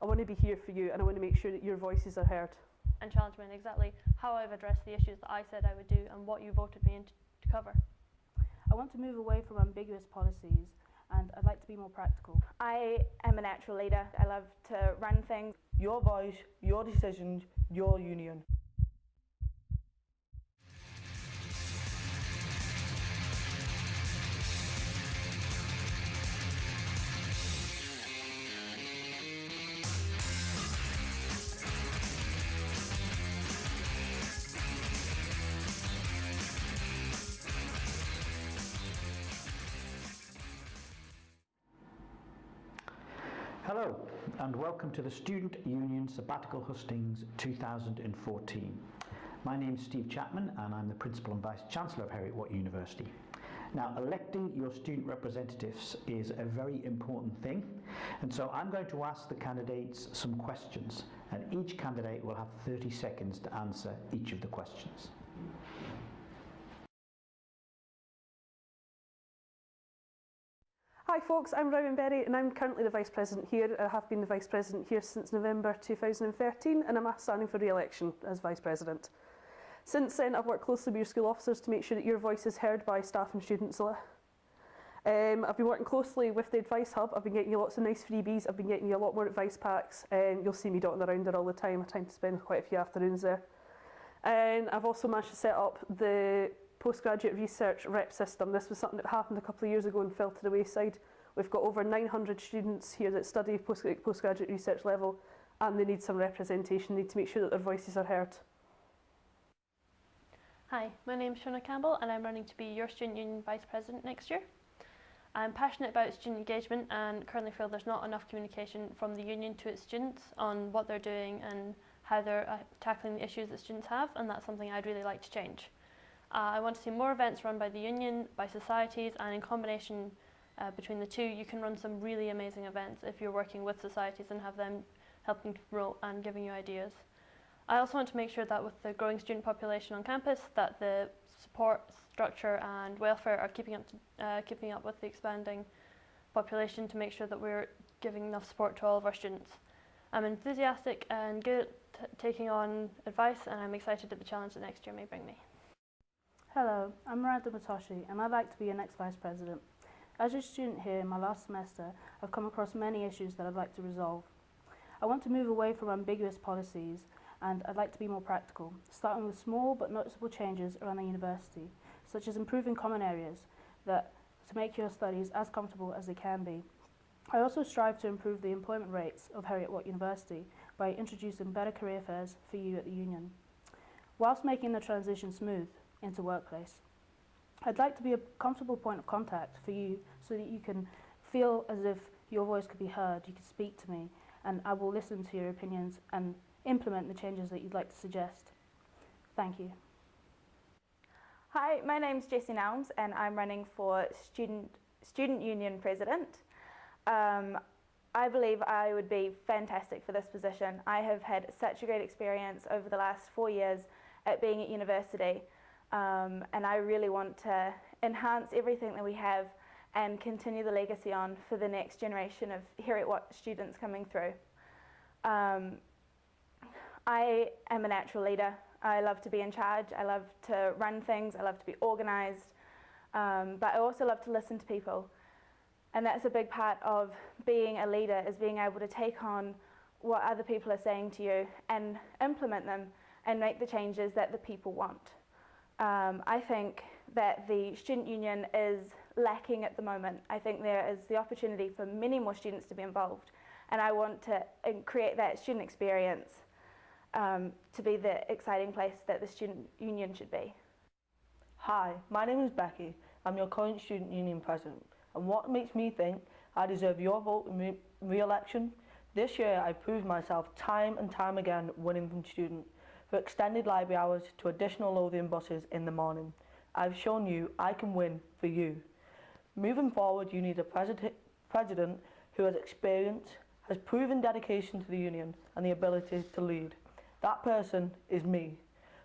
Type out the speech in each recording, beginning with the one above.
I want to be here for you, and I want to make sure that your voices are heard. And challenge me on exactly how I've addressed the issues that I said I would do and what you voted me in to cover. I want to move away from ambiguous policies, and I'd like to be more practical. I am a natural leader. I love to run things. Your voice, your decisions, your union. Hello and welcome to the Student Union Sabbatical Hustings 2014. My name is Steve Chapman and I'm the Principal and Vice-Chancellor of Heriot-Watt University. Now, electing your student representatives is a very important thing, and so I'm going to ask the candidates some questions, and each candidate will have 30 seconds to answer each of the questions. Hi folks, I'm Robin Berry and I'm currently the Vice President here. I have been the Vice President here since November 2013 and I'm standing for re-election as Vice President. Since then I've worked closely with your school officers to make sure that your voice is heard by staff and students. I've been working closely with the Advice Hub. I've been getting you lots of nice freebies, I've been getting you a lot more advice packs, and you'll see me dotting around there all the time. I tend to spend quite a few afternoons there. And I've also managed to set up the postgraduate research rep system. This was something that happened a couple of years ago and fell to the wayside. We've got over 900 students here that study postgraduate research level, and they need some representation, need to make sure that their voices are heard. Hi, my name is Shona Campbell and I'm running to be your Student Union Vice President next year. I'm passionate about student engagement and currently feel there's not enough communication from the union to its students on what they're doing and how they're tackling the issues that students have, and that's something I'd really like to change. I want to see more events run by the union, by societies, and in combination between the two, you can run some really amazing events if you're working with societies and have them helping to promote and giving you ideas. I also want to make sure that with the growing student population on campus, that the support structure and welfare are keeping up with the expanding population to make sure that we're giving enough support to all of our students. I'm enthusiastic and good at taking on advice, and I'm excited at the challenge that next year may bring me. Hello, I'm Miranda Matoshi and I'd like to be your next Vice President. As a student here in my last semester, I've come across many issues that I'd like to resolve. I want to move away from ambiguous policies and I'd like to be more practical, starting with small but noticeable changes around the university, such as improving common areas to make your studies as comfortable as they can be. I also strive to improve the employment rates of Heriot-Watt University by introducing better career fairs for you at the union, whilst making the transition smooth into workplace. I'd like to be a comfortable point of contact for you so that you can feel as if your voice could be heard, you could speak to me, and I will listen to your opinions and implement the changes that you'd like to suggest. Thank you. Hi, my name's Jessie Nelms and I'm running for Student Union President. I believe I would be fantastic for this position. I have had such a great experience over the last 4 years at being at university. And I really want to enhance everything that we have and continue the legacy on for the next generation of Heriot-Watt students coming through. I am a natural leader. I love to be in charge, I love to run things, I love to be organised, but I also love to listen to people. And that's a big part of being a leader, is being able to take on what other people are saying to you and implement them and make the changes that the people want. I think that the student union is lacking at the moment. I think there is the opportunity for many more students to be involved, and I want to create that student experience to be the exciting place that the student union should be. Hi, my name is Becky. I'm your current Student Union President, and what makes me think I deserve your vote in re-election? This year I proved myself time and time again winning from students. For extended library hours to additional Lothian buses in the morning. I've shown you I can win for you. Moving forward, you need a president who has experience, has proven dedication to the union and the ability to lead. That person is me.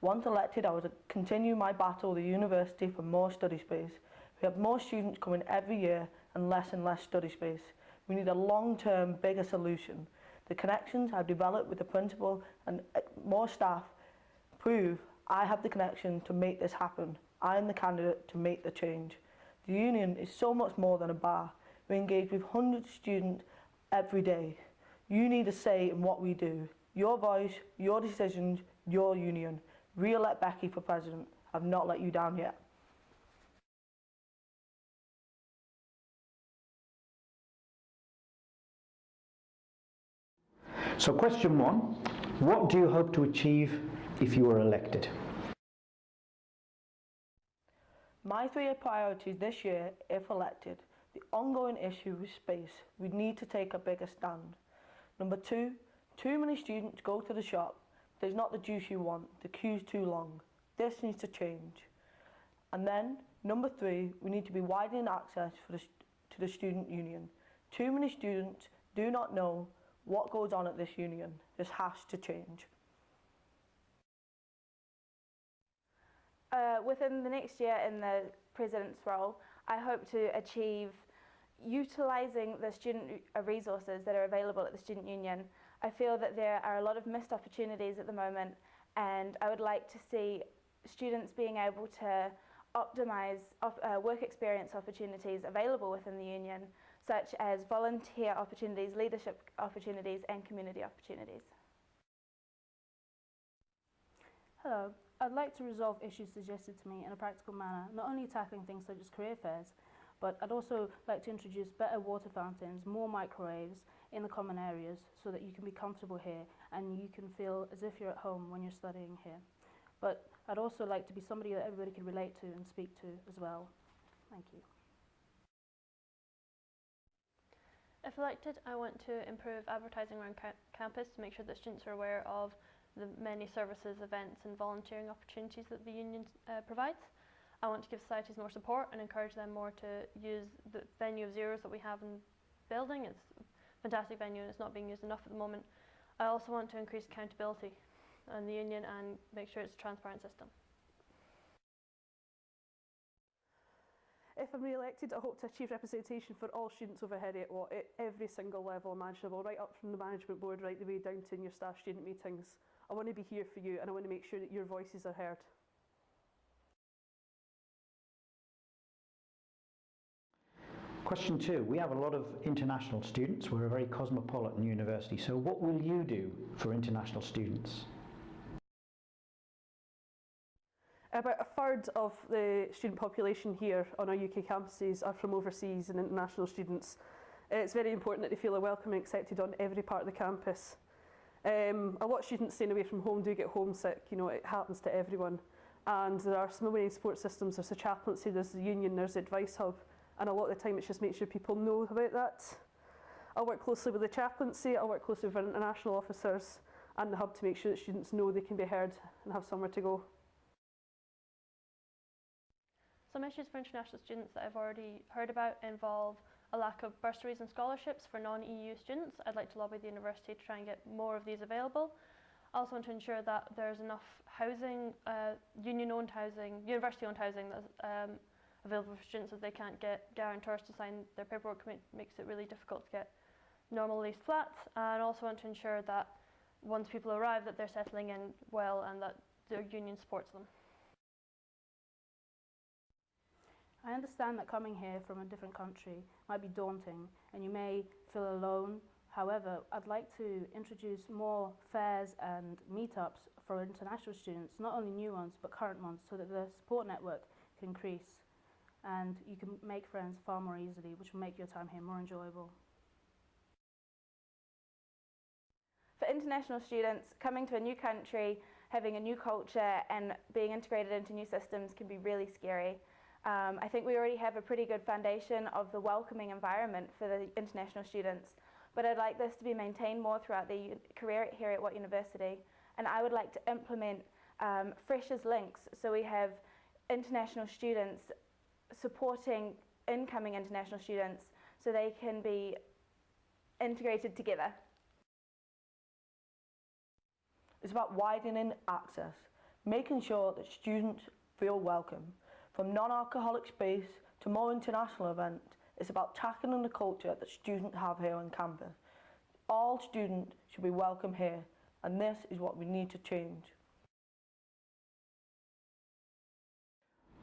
Once elected, I will continue my battle with the university for more study space. We have more students coming every year and less study space. We need a long-term, bigger solution. The connections I've developed with the principal and more staff prove I have the connection to make this happen. I am the candidate to make the change. The union is so much more than a bar. We engage with hundreds of students every day. You need a say in what we do. Your voice, your decisions, your union. Re-elect Becky for president. I've not let you down yet. So question 1, what do you hope to achieve if you are elected? My 3 priorities this year, if elected: the ongoing issue with space. We need to take a bigger stand. Number 2, too many students go to the shop. There's not the juice you want. The queue's too long. This needs to change. And then, number 3, we need to be widening access to the student union. Too many students do not know what goes on at this union. This has to change. Within the next year in the President's role, I hope to achieve utilising the student resources that are available at the Student Union. I feel that there are a lot of missed opportunities at the moment, and I would like to see students being able to optimise work experience opportunities available within the union, such as volunteer opportunities, leadership opportunities and community opportunities. Hello, I'd like to resolve issues suggested to me in a practical manner, not only tackling things such as career fairs, but I'd also like to introduce better water fountains, more microwaves in the common areas so that you can be comfortable here and you can feel as if you're at home when you're studying here. But I'd also like to be somebody that everybody can relate to and speak to as well. Thank you. If elected, I want to improve advertising around campus to make sure that students are aware of the many services, events and volunteering opportunities that the union provides. I want to give societies more support and encourage them more to use the venue of Zeros that we have in the building. It's a fantastic venue and it's not being used enough at the moment. I also want to increase accountability in the union and make sure it's a transparent system. If I'm re-elected, I hope to achieve representation for all students over Heriot-Watt at every single level imaginable, right up from the management board right the way down to in your staff student meetings. I want to be here for you and I want to make sure that your voices are heard. Question 2, we have a lot of international students. We're a very cosmopolitan university, so what will you do for international students? About a third of the student population here on our UK campuses are from overseas and international students. It's very important that they feel welcome and accepted on every part of the campus. A lot of students staying away from home do get homesick, you know, it happens to everyone. And there are so many support systems, there's the chaplaincy, there's the union, there's the advice hub, and a lot of the time it's just make sure people know about that. I'll work closely with the chaplaincy, I'll work closely with our international officers and the hub to make sure that students know they can be heard and have somewhere to go. Some issues for international students that I've already heard about involve a lack of bursaries and scholarships for non-EU students. I'd like to lobby the university to try and get more of these available. I also want to ensure that there's enough housing, union-owned housing, university-owned housing that's available for students as they can't get guarantors to sign their paperwork, makes it really difficult to get normal leased flats. And I also want to ensure that once people arrive that they're settling in well and that their union supports them. I understand that coming here from a different country might be daunting and you may feel alone. However, I'd like to introduce more fairs and meetups for international students, not only new ones but current ones, so that the support network can increase and you can make friends far more easily, which will make your time here more enjoyable. For international students, coming to a new country, having a new culture and being integrated into new systems can be really scary. I think we already have a pretty good foundation of the welcoming environment for the international students, but I'd like this to be maintained more throughout the career at Heriot-Watt University, and I would like to implement freshers links, so we have international students supporting incoming international students so they can be integrated together. It's about widening access, making sure that students feel welcome. From non-alcoholic space to more international events, it's about tackling the culture that students have here on campus. All students should be welcome here, and this is what we need to change.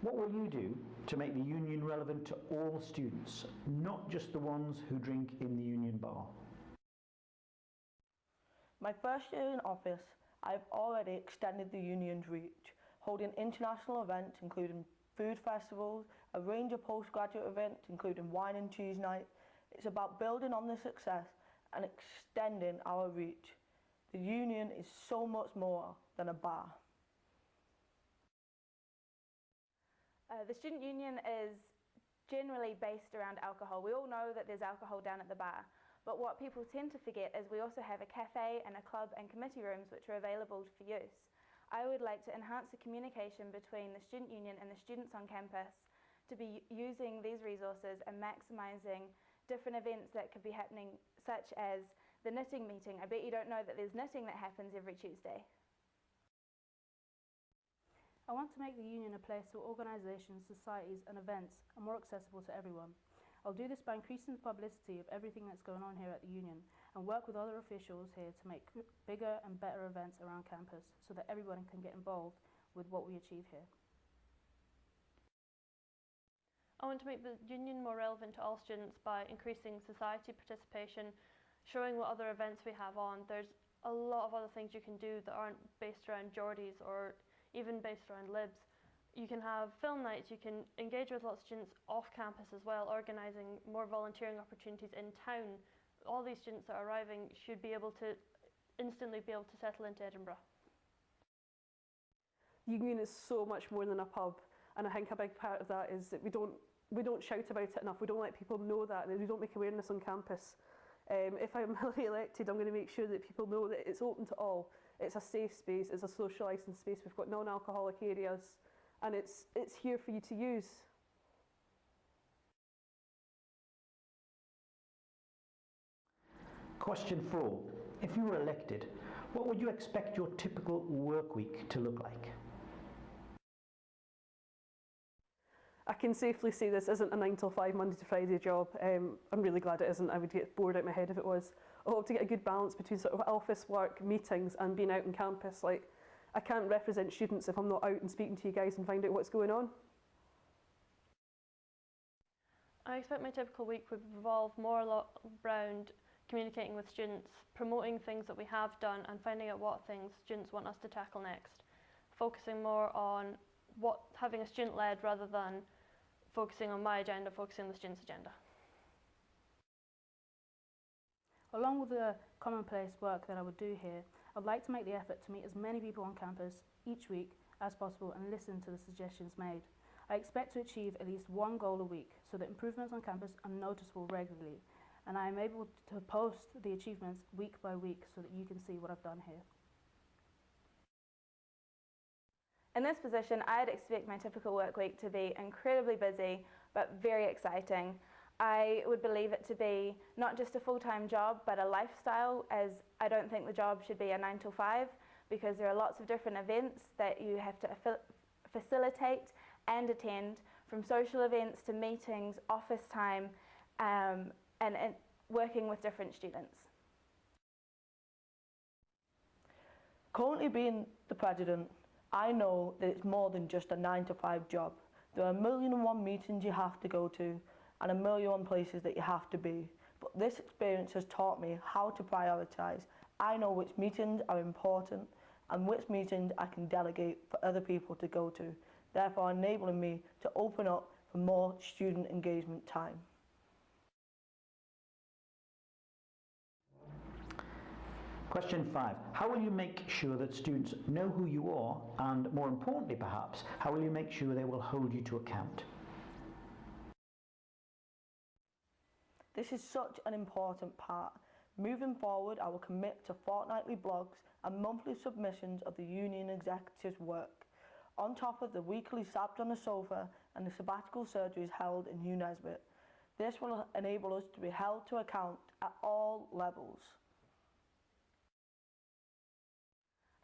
What will you do to make the union relevant to all students, not just the ones who drink in the union bar? My first year in office, I've already extended the union's reach, holding international events including food festivals, a range of postgraduate events including wine and cheese night. It's about building on this success and extending our reach. The union is so much more than a bar. The student union is generally based around alcohol. We all know that there's alcohol down at the bar, but what people tend to forget is we also have a cafe and a club and committee rooms which are available for use. I would like to enhance the communication between the student union and the students on campus to be using these resources and maximising different events that could be happening, such as the knitting meeting. I bet you don't know that there's knitting that happens every Tuesday. I want to make the union a place where organisations, societies and events are more accessible to everyone. I'll do this by increasing the publicity of everything that's going on here at the union and work with other officials here to make bigger and better events around campus so that everyone can get involved with what we achieve here. I want to make the union more relevant to all students by increasing society participation, showing what other events we have on. There's a lot of other things you can do that aren't based around Geordies or even based around Libs. You can have film nights, you can engage with lots of students off campus as well, organising more volunteering opportunities in town. All these students that are arriving should be able to instantly be able to settle into Edinburgh. The union is so much more than a pub, and I think a big part of that is that we don't shout about it enough. We don't let people know that we don't make awareness on campus. If I'm re-elected, I'm going to make sure that people know that it's open to all. It's a safe space, it's a socialising space, we've got non-alcoholic areas, and it's here for you to use. Question 4. If you were elected, what would you expect your typical work week to look like? I can safely say this isn't a 9 till 5 Monday to Friday job. I'm really glad it isn't. I would get bored out my head if it was. I hope to get a good balance between sort of office work, meetings and being out on campus. Like, I can't represent students if I'm not out and speaking to you guys and find out what's going on. I expect my typical week would revolve more around communicating with students, promoting things that we have done and finding out what things students want us to tackle next. Focusing more on having a student-led rather than focusing on my agenda, focusing on the students' agenda. Along with the commonplace work that I would do here, I'd like to make the effort to meet as many people on campus each week as possible and listen to the suggestions made. I expect to achieve at least one goal a week so that improvements on campus are noticeable regularly, and I am able to post the achievements week by week so that you can see what I've done here. In this position, I'd expect my typical work week to be incredibly busy, but very exciting. I would believe it to be not just a full-time job, but a lifestyle, as I don't think the job should be a 9 till 5, because there are lots of different events that you have to facilitate and attend, from social events to meetings, office time, and working with different students. Currently being the president, I know that it's more than just a 9 to 5 job. There are 1,000,001 meetings you have to go to and 1,000,001 places that you have to be. But this experience has taught me how to prioritise. I know which meetings are important and which meetings I can delegate for other people to go to, therefore enabling me to open up for more student engagement time. Question 5. How will you make sure that students know who you are, and more importantly perhaps, how will you make sure they will hold you to account? This is such an important part. Moving forward, I will commit to fortnightly blogs and monthly submissions of the union executive's work, on top of the weekly Sabbed on the Sofa and the sabbatical surgeries held in Hugh Nesbitt. This will enable us to be held to account at all levels.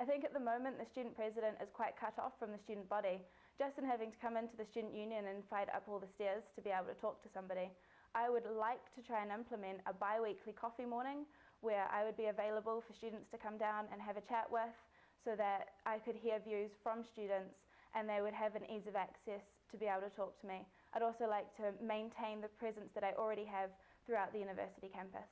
I think at the moment the student president is quite cut off from the student body, just in having to come into the student union and fight up all the stairs to be able to talk to somebody. I would like to try and implement a bi-weekly coffee morning where I would be available for students to come down and have a chat with, so that I could hear views from students and they would have an ease of access to be able to talk to me. I'd also like to maintain the presence that I already have throughout the university campus.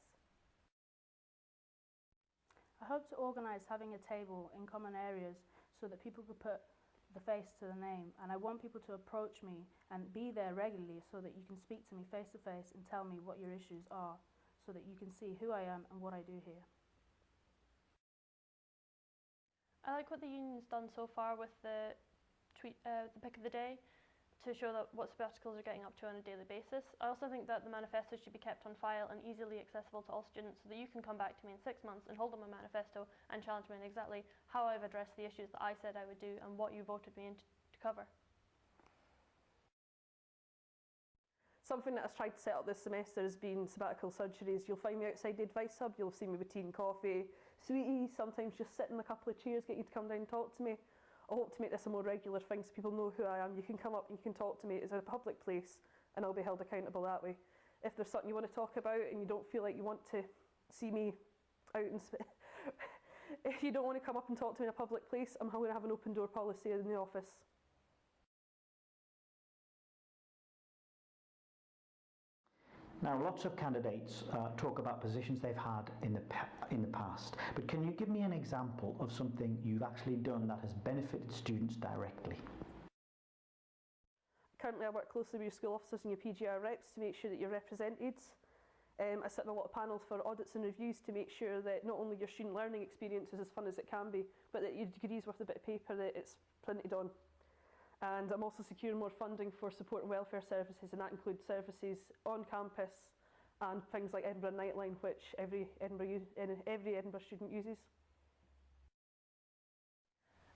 I hope to organise having a table in common areas so that people could put the face to the name, and I want people to approach me and be there regularly so that you can speak to me face to face and tell me what your issues are, so that you can see who I am and what I do here. I like what the union's done so far with the pick of the day to show that what sabbaticals are getting up to on a daily basis. I also think that the manifesto should be kept on file and easily accessible to all students so that you can come back to me in 6 months and hold up my manifesto and challenge me on exactly how I've addressed the issues that I said I would do and what you voted me in to cover. Something that I've tried to set up this semester has been sabbatical surgeries. You'll find me outside the advice hub, you'll see me with tea and coffee, sweeties, sometimes just sit in a couple of chairs, get you to come down and talk to me. I hope to make this a more regular thing so people know who I am. You can come up and you can talk to me. It's a public place and I'll be held accountable that way. If there's something you want to talk about and you don't feel like you want to see me out and if you don't want to come up and talk to me in a public place, I'm going to have an open door policy in the office. Now, lots of candidates talk about positions they've had in the past, but can you give me an example of something you've actually done that has benefited students directly? Currently I work closely with your school officers and your PGR reps to make sure that you're represented. I sit in a lot of panels for audits and reviews to make sure that not only your student learning experience is as fun as it can be, but that your degree's worth a bit of paper that it's printed on. And I'm also securing more funding for support and welfare services, and that includes services on campus and things like Edinburgh Nightline, which every Edinburgh student uses.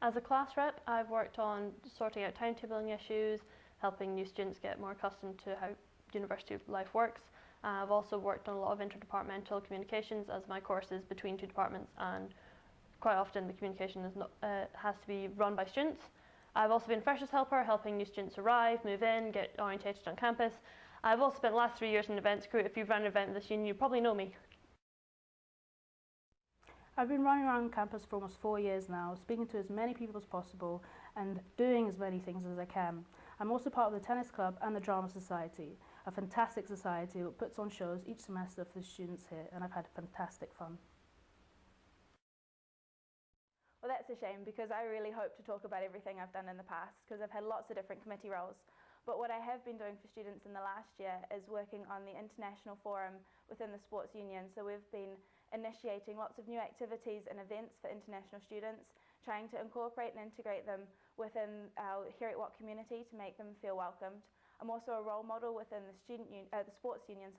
As a class rep, I've worked on sorting out timetabling issues, helping new students get more accustomed to how university life works. I've also worked on a lot of interdepartmental communications, as my course is between two departments and quite often the communication is not, has to be run by students. I've also been a freshers helper, helping new students arrive, move in, get orientated on campus. I've also spent the last 3 years in events crew. If you've run an event in this union, you probably know me. I've been running around campus for almost 4 years now, speaking to as many people as possible and doing as many things as I can. I'm also part of the tennis club and the drama society, a fantastic society that puts on shows each semester for the students here, and I've had fantastic fun. Well, that's a shame because I really hope to talk about everything I've done in the past because I've had lots of different committee roles. But what I have been doing for students in the last year is working on the international forum within the sports union. So we've been initiating lots of new activities and events for international students, trying to incorporate and integrate them within our Heriot-Watt community to make them feel welcomed. I'm also a role model within the sports union,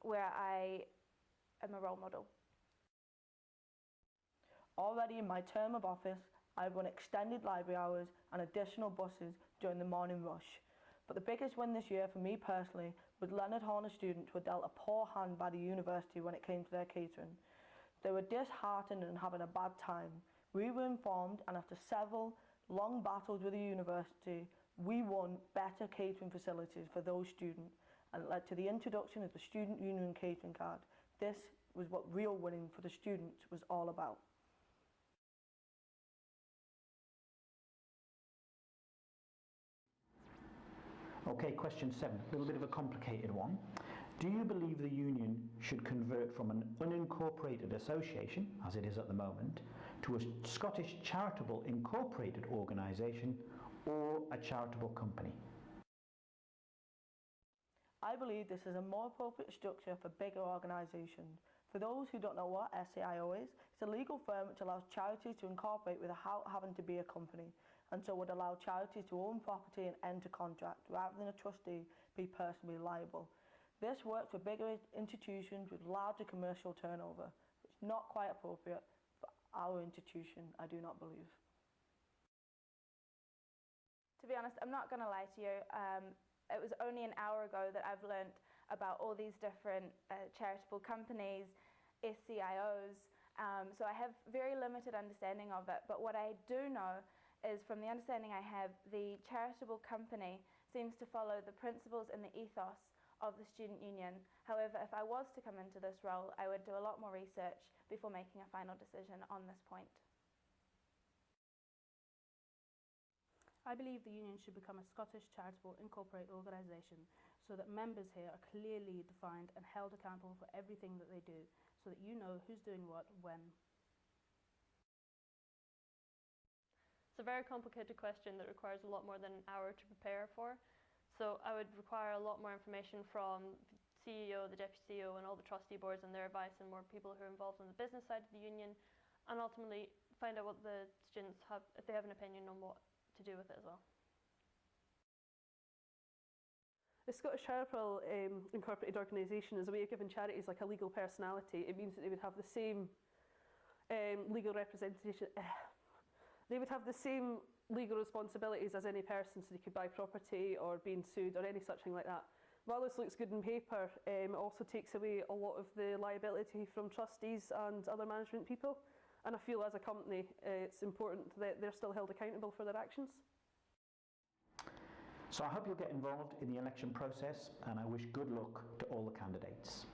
where I am a role model. Already in my term of office, I've run extended library hours and additional buses during the morning rush. But the biggest win this year for me personally was Leonard Horner students who were dealt a poor hand by the university when it came to their catering. They were disheartened and having a bad time. We were informed, and after several long battles with the university, we won better catering facilities for those students, and it led to the introduction of the student union catering card. This was what real winning for the students was all about. Okay, question 7, a little bit of a complicated one. Do you believe the union should convert from an unincorporated association, as it is at the moment, to a Scottish charitable incorporated organisation or a charitable company? I believe this is a more appropriate structure for bigger organisations. For those who don't know what SCIO is, it's a legal firm which allows charities to incorporate without having to be a company, and so would allow charities to own property and enter contract rather than a trustee be personally liable. This works for bigger institutions with larger commercial turnover. It's not quite appropriate for our institution, I do not believe. To be honest, I'm not going to lie to you. It was only an hour ago that I've learnt about all these different charitable companies, SCIOs, so I have very limited understanding of it. But what I do know is, from the understanding I have, the charitable company seems to follow the principles and the ethos of the student union. However, if I was to come into this role, I would do a lot more research before making a final decision on this point. I believe the union should become a Scottish charitable incorporated organisation so that members here are clearly defined and held accountable for everything that they do, so that you know who's doing what, when. It's a very complicated question that requires a lot more than an hour to prepare for. So I would require a lot more information from the CEO, the Deputy CEO and all the trustee boards and their advice, and more people who are involved on the business side of the union, and ultimately find out what the students have, if they have an opinion on what to do with it as well. The Scottish Charitable Incorporated Organisation is a way of giving charities like a legal personality. It means that they would have the same legal representation. They would have the same legal responsibilities as any person, so they could buy property or being sued or any such thing like that. While this looks good on paper, it also takes away a lot of the liability from trustees and other management people. And I feel as a company, it's important that they're still held accountable for their actions. So I hope you'll get involved in the election process, and I wish good luck to all the candidates.